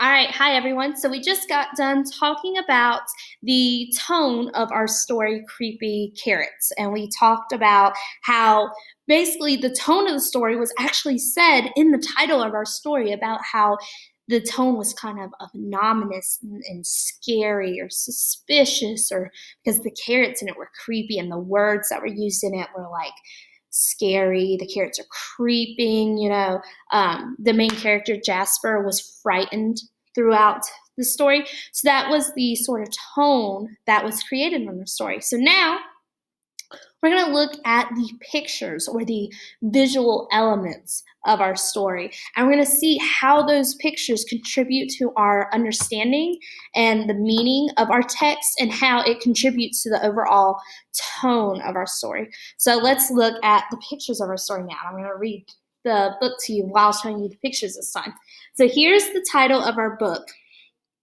All right, hi everyone. So we just got done talking about the tone of our story, Creepy Carrots, and we talked about how basically the tone of the story was actually said in the title of our story about how the tone was kind of ominous and scary or suspicious, or because the carrots in it were creepy and the words that were used in it were like scary. The carrots are creeping. The main character Jasper was frightened throughout the story. So that was the sort of tone that was created in the story. So now we're going to look at the pictures or the visual elements of our story. And we're going to see how those pictures contribute to our understanding and the meaning of our text and how it contributes to the overall tone of our story. So let's look at the pictures of our story now. I'm going to read the book to you while showing you the pictures this time. So here's the title of our book,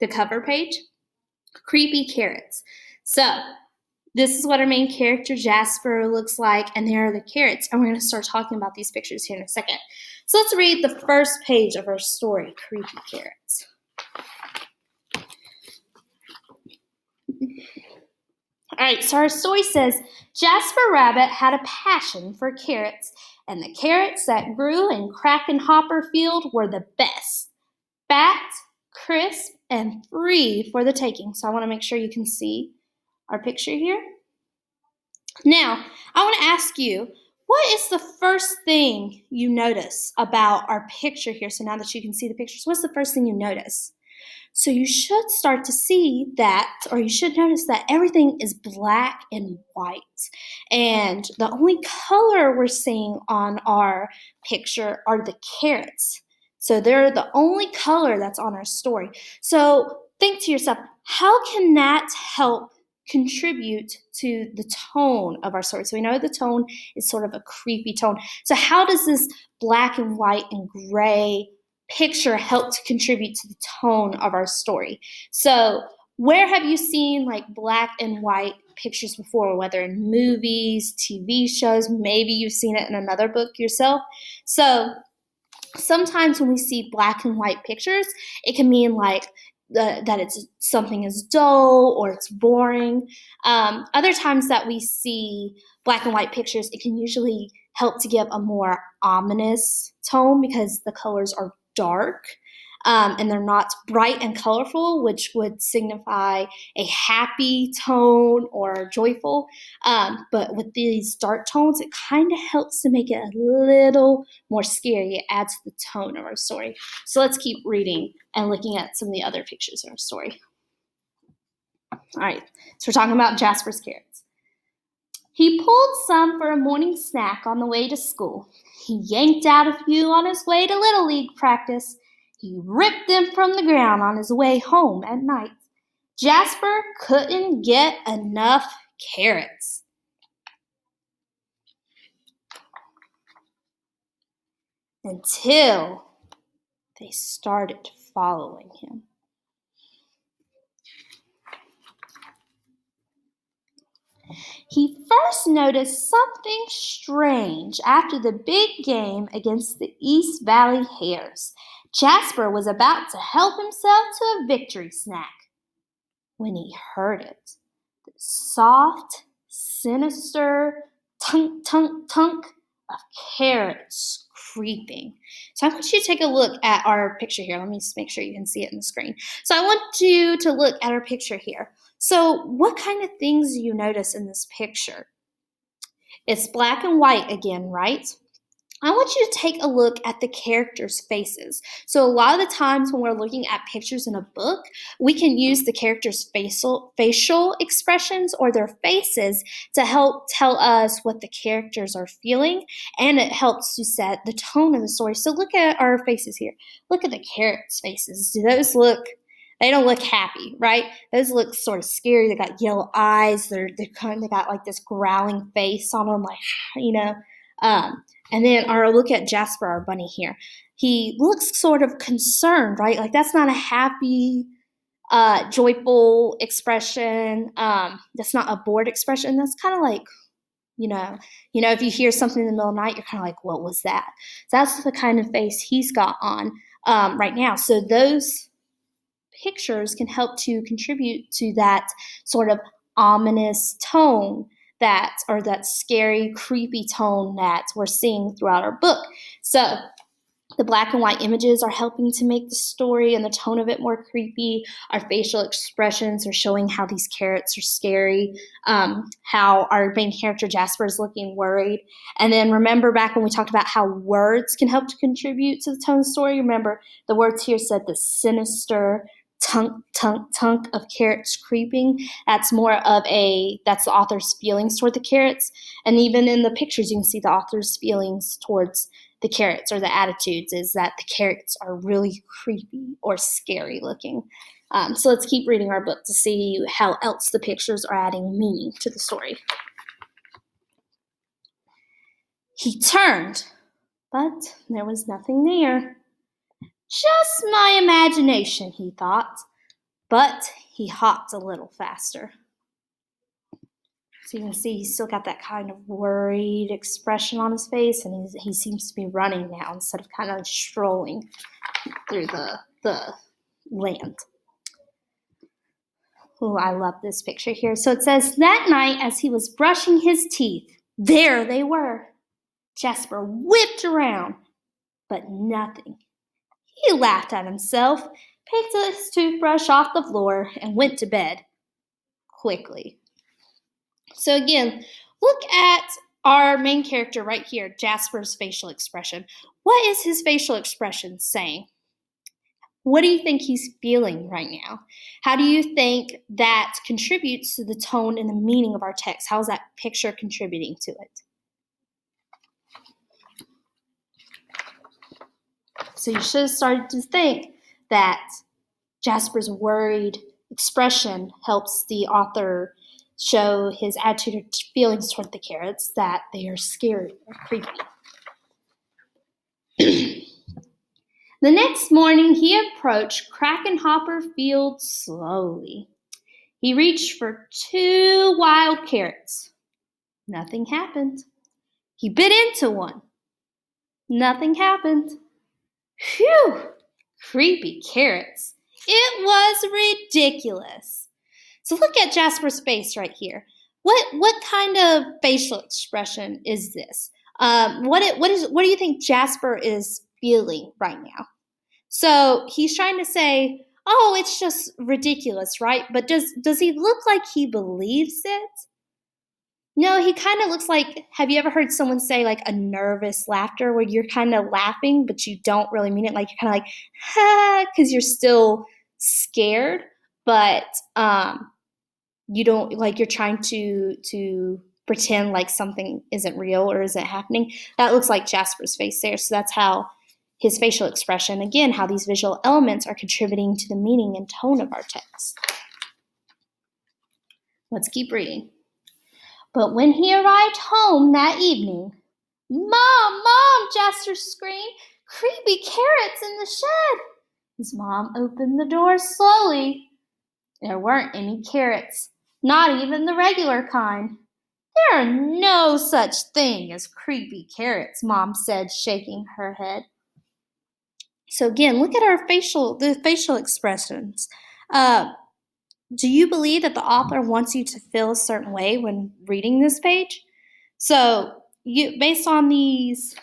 the cover page, Creepy Carrots. So this is what our main character Jasper looks like, and there are the carrots. And we're going to start talking about these pictures here in a second. So let's read the first page of our story, Creepy Carrots. All right, so our story says, Jasper Rabbit had a passion for carrots, and the carrots that grew in Kraken Hopper Field were the best. Fat, crisp, and free for the taking. So I want to make sure you can see our picture here. Now, I want to ask you, what is the first thing you notice about our picture here? So now that you can see the pictures, what's the first thing you notice? So you should start to see that, or you should notice that everything is black and white. And the only color we're seeing on our picture are the carrots. So they're the only color that's on our story. So think to yourself, how can that help contribute to the tone of our story? So we know the tone is sort of a creepy tone. So how does this black and white and gray picture help to contribute to the tone of our story? So where have you seen like black and white pictures before, whether in movies, TV shows, maybe you've seen it in another book yourself? So sometimes when we see black and white pictures, it can mean like that it's something is dull or it's boring. Other times that we see black and white pictures, it can usually help to give a more ominous tone because the colors are dark and they're not bright and colorful, which would signify a happy tone or joyful. But with these dark tones, it kind of helps to make it a little more scary. It adds to the tone of our story. So let's keep reading and looking at some of the other pictures in our story. All right, so we're talking about Jasper's carrots. He pulled some for a morning snack on the way to school. He yanked out a few on his way to Little League practice. He ripped them from the ground on his way home at night. Jasper couldn't get enough carrots. Until they started following him. He first noticed something strange after the big game against the East Valley Hares. Jasper was about to help himself to a victory snack when he heard it. The soft, sinister tunk, tunk, tunk of carrots creeping. So I want you to take a look at our picture here. Let me just make sure you can see it on the screen. So I want you to look at our picture here. So what kind of things do you notice in this picture? It's black and white again, right? I want you to take a look at the characters' faces. So a lot of the times when we're looking at pictures in a book, we can use the characters' facial expressions or their faces to help tell us what the characters are feeling, and it helps to set the tone of the story. So look at our faces here. Look at the carrots' faces. They don't look happy, right? Those look sort of scary. They got yellow eyes. They got like this growling face on them, like, you know. And then look at Jasper, our bunny here. He looks sort of concerned, right? Like that's not a happy, joyful expression. That's not a bored expression. That's kind of like, if you hear something in the middle of the night, you're kind of like, what was that? So that's the kind of face he's got on right now. So those pictures can help to contribute to that sort of ominous tone that scary, creepy tone that we're seeing throughout our book. So the black and white images are helping to make the story and the tone of it more creepy. Our facial expressions are showing how these carrots are scary, how our main character Jasper is looking worried. And then remember back when we talked about how words can help to contribute to the tone of the story? Remember the words here said the sinister tunk, tunk, tunk of carrots creeping. That's the author's feelings toward the carrots. And even in the pictures, you can see the author's feelings towards the carrots, or the attitudes, is that the carrots are really creepy or scary looking. So let's keep reading our book to see how else the pictures are adding meaning to the story. He turned, but there was nothing there. Just my imagination, he thought, but he hopped a little faster. So you can see he's still got that kind of worried expression on his face, and he seems to be running now instead of kind of strolling through the land. Oh, I love this picture here. So it says, that night as he was brushing his teeth, there they were. Jasper whipped around, but nothing. He laughed at himself, picked his toothbrush off the floor, and went to bed quickly. So again, look at our main character right here, Jasper's facial expression. What is his facial expression saying? What do you think he's feeling right now? How do you think that contributes to the tone and the meaning of our text? How is that picture contributing to it? So you should have started to think that Jasper's worried expression helps the author show his attitude or feelings toward the carrots, that they are scary or creepy. The next morning, he approached Crackenhopper Field slowly. He reached for 2 wild carrots. Nothing happened. He bit into one. Nothing happened. Phew! Creepy carrots. It was ridiculous. So look at Jasper's face right here. What kind of facial expression is this? What do you think Jasper is feeling right now? So he's trying to say, oh, it's just ridiculous, right? But does he look like he believes it? No, he kind of looks like, have you ever heard someone say like a nervous laughter where you're kind of laughing, but you don't really mean it? Like you're kind of like, ha, because you're still scared, but you don't, like you're trying to pretend like something isn't real or isn't happening. That looks like Jasper's face there. So that's how his facial expression, again, how these visual elements are contributing to the meaning and tone of our text. Let's keep reading. But when he arrived home that evening, Mom, Jasper screamed, creepy carrots in the shed. His mom opened the door slowly. There weren't any carrots, not even the regular kind. There are no such thing as creepy carrots, Mom said, shaking her head. So again, look at the facial expressions. Do you believe that the author wants you to feel a certain way when reading this page? So based on these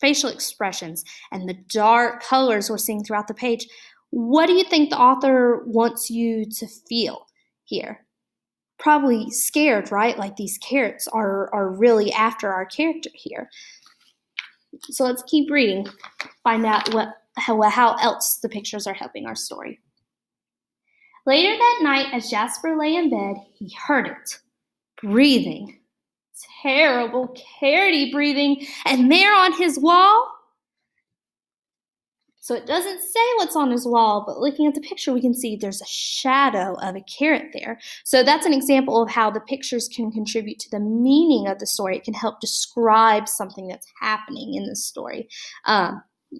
facial expressions and the dark colors we're seeing throughout the page, what do you think the author wants you to feel here? Probably scared, right? Like these carrots are really after our character here. So let's keep reading, find out how else the pictures are helping our story. Later that night, as Jasper lay in bed, he heard it, breathing. Terrible, carroty breathing, and there on his wall. So it doesn't say what's on his wall, but looking at the picture, we can see there's a shadow of a carrot there. So that's an example of how the pictures can contribute to the meaning of the story. It can help describe something that's happening in the story.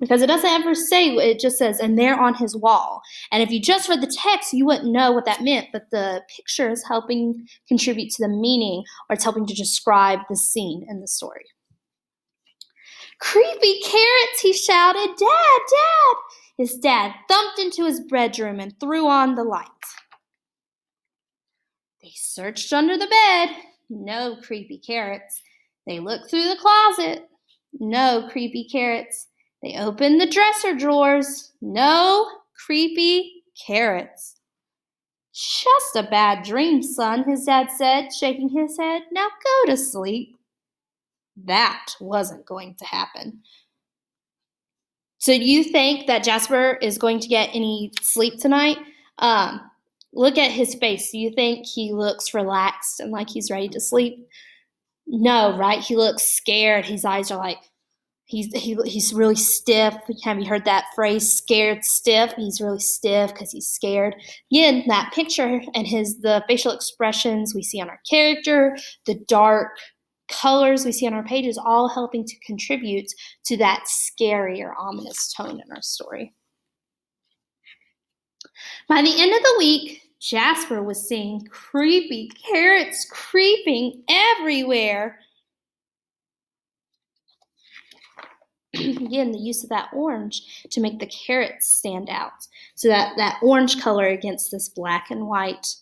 Because it doesn't ever say, it just says, and there on his wall. And if you just read the text, you wouldn't know what that meant, but the picture is helping contribute to the meaning, or it's helping to describe the scene in the story. Creepy carrots, he shouted. Dad! His dad thumped into his bedroom and threw on the light. They searched under the bed. No creepy carrots. They looked through the closet. No creepy carrots. They opened the dresser drawers. No creepy carrots. Just a bad dream, son, his dad said, shaking his head. Now go to sleep. That wasn't going to happen. So do you think that Jasper is going to get any sleep tonight? Look at his face. Do you think he looks relaxed and like he's ready to sleep? No, right? He looks scared. His eyes are like, he's really stiff. Have you heard that phrase, scared stiff? He's really stiff because he's scared. Again, that picture and the facial expressions we see on our character, the dark colors we see on our pages, all helping to contribute to that scary or ominous tone in our story. By the end of the week, Jasper was seeing creepy carrots creeping everywhere. Again, the use of that orange to make the carrots stand out. So that orange color against this black and white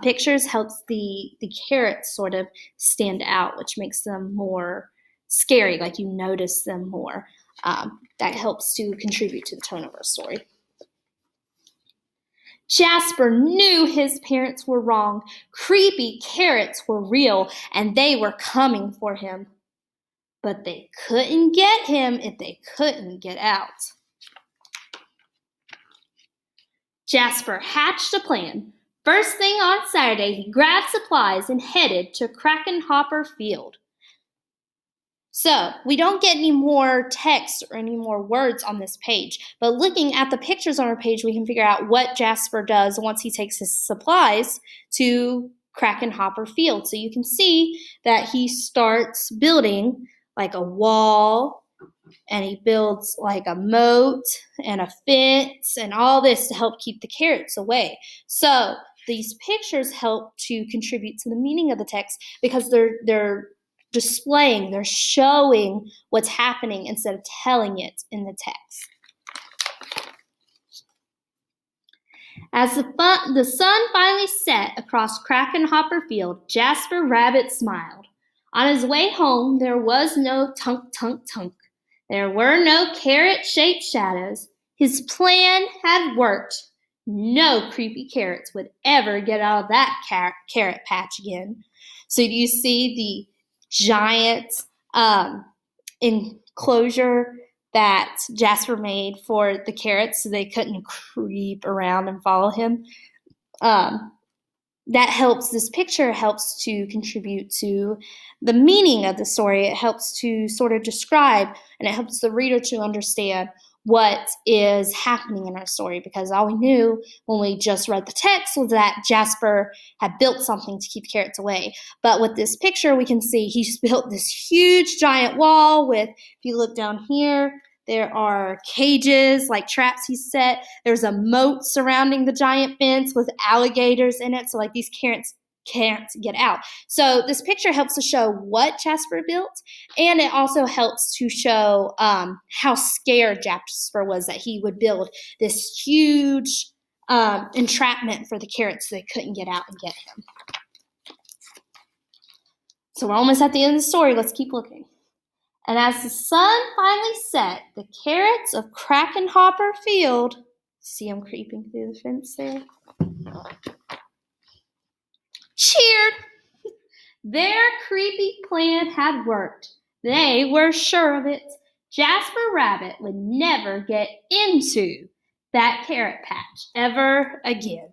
pictures helps the carrots sort of stand out, which makes them more scary, like you notice them more. That helps to contribute to the tone of our story. Jasper knew his parents were wrong. Creepy carrots were real, and they were coming for him. But they couldn't get him if they couldn't get out. Jasper hatched a plan. First thing on Saturday, he grabbed supplies and headed to Krakenhopper Field. So, we don't get any more text or any more words on this page, but looking at the pictures on our page, we can figure out what Jasper does once he takes his supplies to Krakenhopper Field. So you can see that he starts building like a wall, and he builds like a moat and a fence and all this to help keep the carrots away. So these pictures help to contribute to the meaning of the text because they're displaying, they're showing what's happening instead of telling it in the text. As the sun finally set across Krakenhopper Field, Jasper Rabbit smiled. On his way home, there was no tunk, tunk, tunk. There were no carrot-shaped shadows. His plan had worked. No creepy carrots would ever get out of that carrot patch again. So do you see the giant enclosure that Jasper made for the carrots so they couldn't creep around and follow him? This picture helps to contribute to the meaning of the story. It helps to sort of describe, and it helps the reader to understand what is happening in our story, because all we knew when we just read the text was that Jasper had built something to keep carrots away. But with this picture, we can see he's built this huge giant wall with, if you look down here, there are cages, like traps he set. There's a moat surrounding the giant fence with alligators in it, so like these carrots can't get out. So this picture helps to show what Jasper built, and it also helps to show how scared Jasper was that he would build this huge entrapment for the carrots so they couldn't get out and get him. So we're almost at the end of the story. Let's keep looking. And as the sun finally set, the carrots of Krakenhopper Field, see them creeping through the fence there, cheered. Their creepy plan had worked. They were sure of it. Jasper Rabbit would never get into that carrot patch ever again.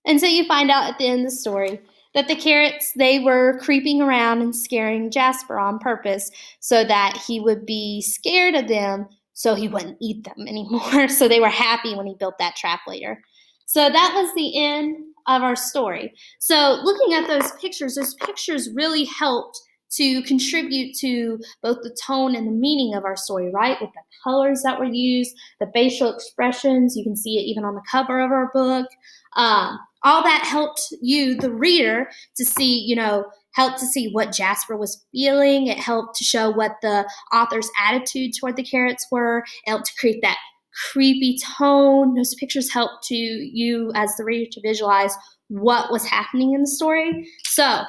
And so you find out at the end of the story that the carrots, they were creeping around and scaring Jasper on purpose so that he would be scared of them so he wouldn't eat them anymore. So they were happy when he built that trap later. So that was the end of our story. So looking at those pictures really helped to contribute to both the tone and the meaning of our story, right? With the colors that were used, the facial expressions, you can see it even on the cover of our book. All that helped you, the reader, to see, helped to see what Jasper was feeling. It helped to show what the author's attitude toward the carrots were. It helped to create that creepy tone. Those pictures help to you as the reader to visualize what was happening in the story. So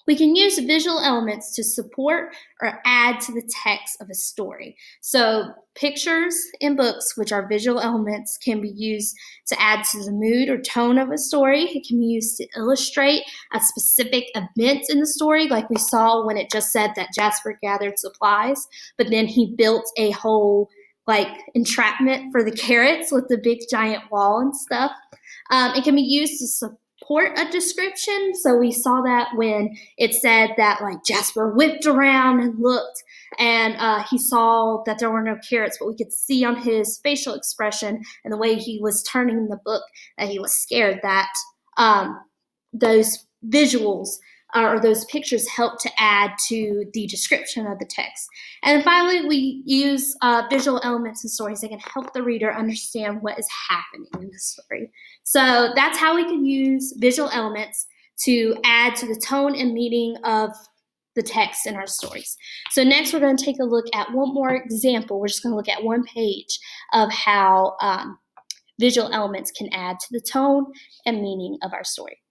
we can use visual elements to support or add to the text of a story. So pictures in books, which are visual elements, can be used to add to the mood or tone of a story. It can be used to illustrate a specific event in the story, like we saw when it just said that Jasper gathered supplies, but then he built a whole entrapment for the carrots with the big giant wall and stuff. It can be used to support a description. So we saw that when it said that Jasper whipped around and looked, and he saw that there were no carrots, but we could see on his facial expression and the way he was turning the book that he was scared, that those visuals or those pictures help to add to the description of the text. And finally, we use visual elements in stories that can help the reader understand what is happening in the story. So that's how we can use visual elements to add to the tone and meaning of the text in our stories. So next we're going to take a look at one more example. We're just going to look at one page of how visual elements can add to the tone and meaning of our story.